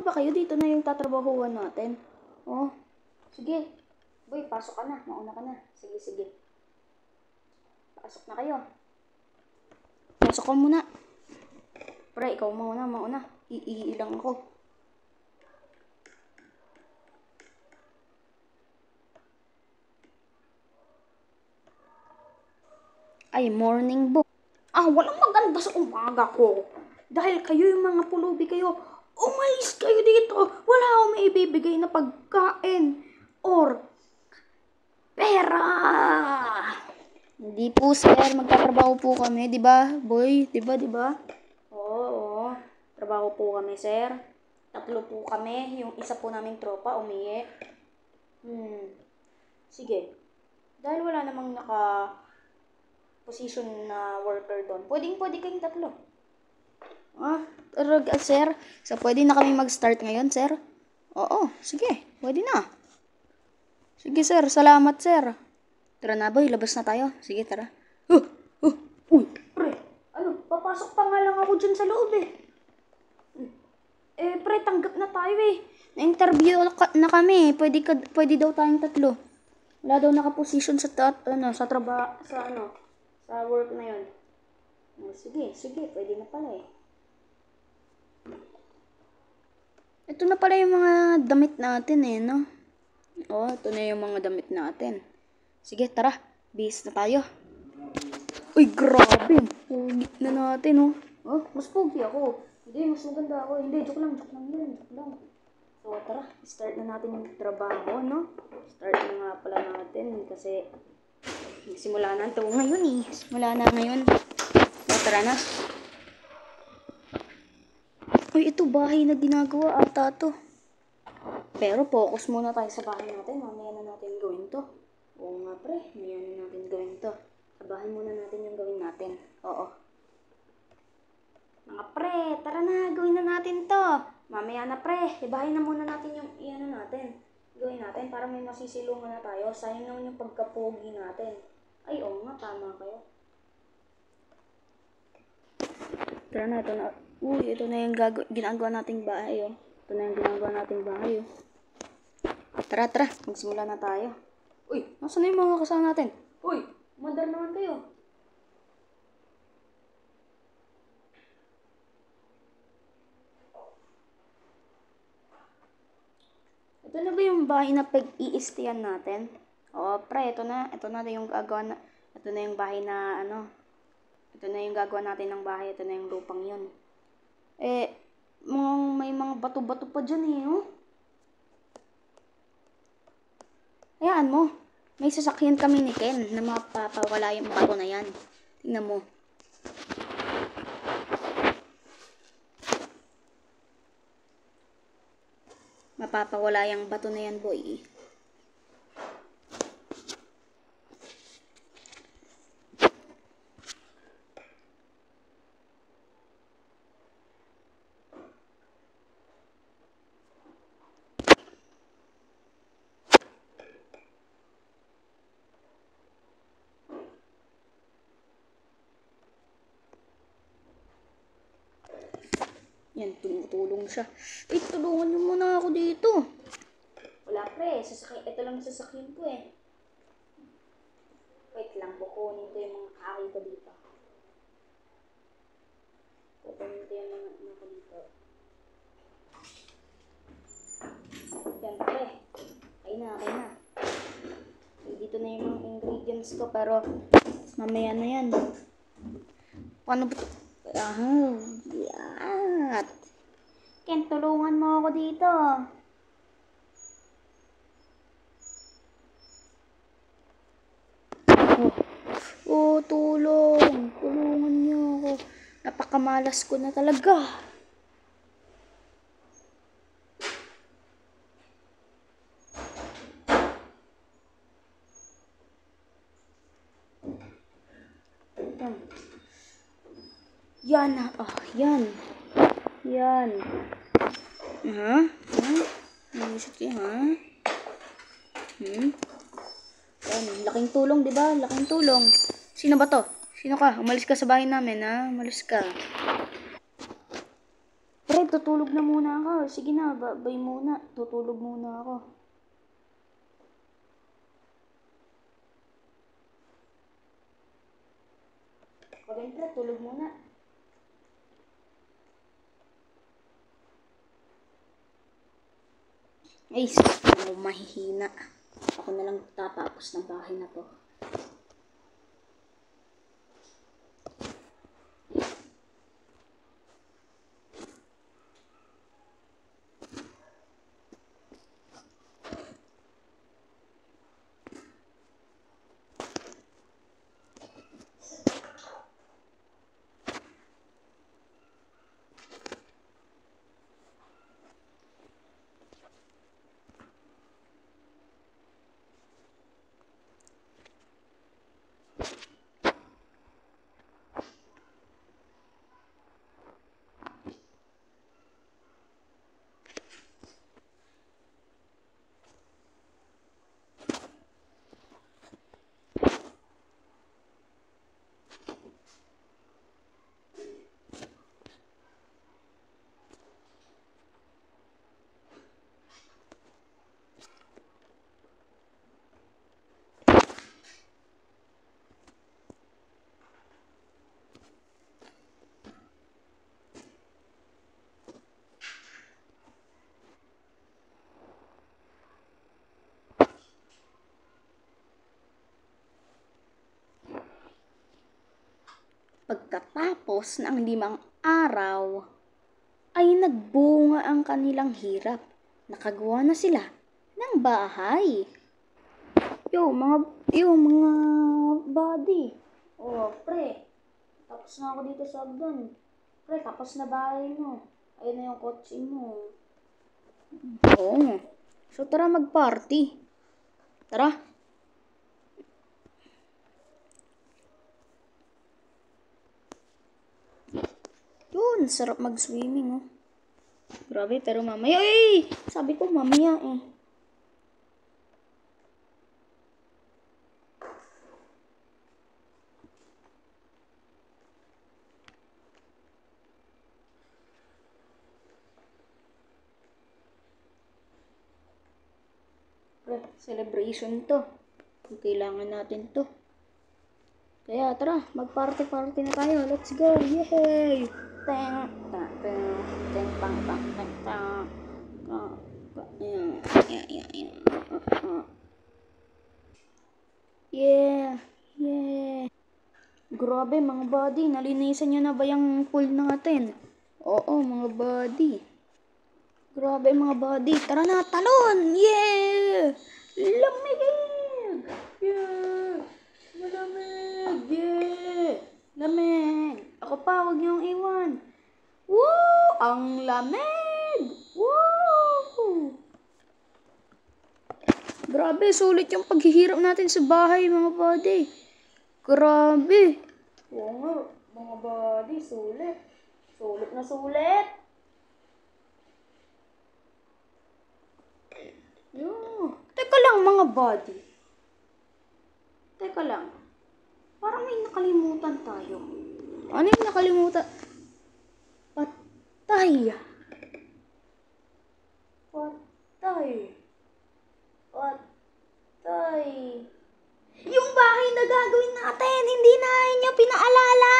ba kayo? Dito na yung tatrabahuan natin. Oh, sige. Boy, pasok ka na. Mauna ka na. Sige, sige. Pasok na kayo. Pasok ka muna. Pre, ikaw mauna. Iilang ako. Ay, morning bo. Walang maganda sa umaga ko. Dahil kayo yung mga pulubi kayo. Umalis kayo dito. Wala akong may ibibigay na pagkain. Or pera. Hindi po, sir. Magtatrabaho po kami. Diba, boy? Diba? Oo. Trabaho po kami, sir. 3 po kami. Yung isa po naming tropa, umihi. Sige. Dahil wala namang position na worker doon. Pwede kayong 3. Sir? So, pwede na kami mag-start ngayon, sir? Oo, sige. Pwede na. Sige, sir. Salamat, sir. Tara na, boy. Labas na tayo. Sige, tara. Uy, pre. Ano? Papasok pa nga lang ako dyan sa loob eh. Pre, tanggap na tayo eh. Na-interview na kami. Pwede daw tayong 3. Wala daw naka-position sa work na yun. Sige. Pwede na pala eh. Ito na pala yung mga damit natin eh, no? Ito na yung mga damit natin. Sige, tara. Bihis na tayo. Uy, grabe. Pogi na natin, mas pogi ako. Hindi, mas maganda ako. Hindi, joke lang yun. So, tara. Start na natin yung trabaho, no? Start na nga pala natin kasi simula na ito ngayon eh. Simula na ngayon. So, tara na. Uy, ito bahay na ginagawa ata to. Pero focus muna tayo sa bahay natin. Mamaya na natin gawin to. Oo nga pre, mamaya na natin gawin to. Sa bahay muna natin yung gawin natin. Oo. Mga pre, tara na, gawin na natin to. Mamaya na pre, ibahay na muna natin yung gawin natin para may masisilungan na tayo. Sayang naman yung pagkapogi natin. Ay, oo nga, tama kayo. Tara na, ito na. Uy, ito na yung ginagawa nating bahay, Ito na yung ginagawa nating bahay, Tara, magsimula na tayo. Uy, nasaan na yung mga kasama natin? Uy, umandar naman kayo. Ito na ba yung bahay na pag-iistiyan natin? Pre, ito na yung gagawa na. Ito na yung bahay na ito na yung gagawa natin ng bahay. Ito na yung lupang yun. May mga bato-bato pa dyan Hayaan mo. May sasakyan kami ni Ken na mapapawala yung bato na yan. Tingnan mo. Mapapawala yung bato na yan, boy. Yan, tumutulong siya. Tulungan niyo muna ako dito. Wala pre, ito lang sasakyan ko eh. Wait lang, kukunin ko yung mga kahoy ko dito. Yan pre, ay na. Dito na yung mga ingredients ko, pero mamaya na yan. Paano ba? Yan. Ken, tulungan mo ako dito. Tulong. Tulungan niyo ako. Napakamalas ko na talaga. Yan. Yan. Naisip kayo, Yan. Laking tulong, diba? Laking tulong. Sino ba to? Sino ka? Umalis ka sa bahay namin, Umalis ka. Pre, tutulog na muna ako. Sige na, bye muna. Tutulog muna ako. Pagka tulog muna. Ay, ako mahihina. Ako na lang tatapos ng bahay na to. Pagkatapos ng 5 araw, ay nagbunga ang kanilang hirap. Nakagawa na sila ng bahay. Mga buddy. Oh, pre. Tapos na ako dito sa hagdan. Pre, tapos na bahay mo. Ayun na yung kotse mo. Oo. So, tara mag-party. Tara. Yun, sarap mag-swimming, oh. Grabe, pero mamaya, sabi ko mamaya, eh. Pre, celebration to. Kailangan natin to. Kaya, tara, mag-party-party na tayo. Let's go, yay! Teng, teng, teng, teng, pang, pang, teng, teng. Yeah, yeah. Grabe mga buddy, nalinisan nyo na ba yung pool natin? Oo mga buddy. Grabe mga buddy, tara na, talon! Yeah! Lamig! Yeah! Malamig! Yeah! Lamig! Ako pa, huwag niyong iwan. Woo! Ang lamig! Woo! Grabe, sulit yung paghihirap natin sa bahay mga buddy. Grabe! Oo nga, mga buddy, sulit. Sulit na sulit. Teka lang mga buddy. Teka lang. Parang may nakalimutan tayo. Ano yung nakalimutan? Patay. Patay. Patay. Yung bahay na gagawin natin, hindi na niyo pinaalala.